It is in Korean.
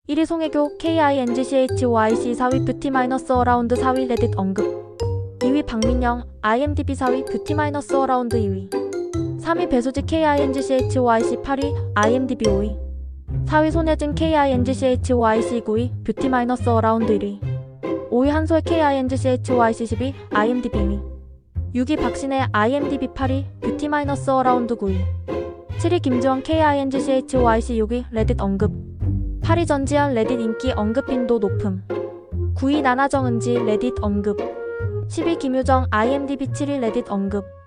1위 송혜교 KINGCHOIC 4위 뷰티 마이너스 어라운드 4위 레딧 언급 2위 박민영 IMDb 4위 뷰티 마이너스 어라운드 2위 3위 배수지 KINGCHOIC 8위 IMDb 5위 4위 손예진 KINGCHOIC 9위 뷰티 마이너스 어라운드 1위 5위 한소혜 KINGCHOIC 10위 IMDb 2위 6위 박신혜 IMDb 8위 뷰티 마이너스 어라운드 9위 7위 김지원 KINGCHOIC 6위 레딧 언급 8위 전지현 레딧 인기 언급 빈도 높음 9위 나나정은지 레딧 언급 10위 김유정 IMDb 7위 레딧 언급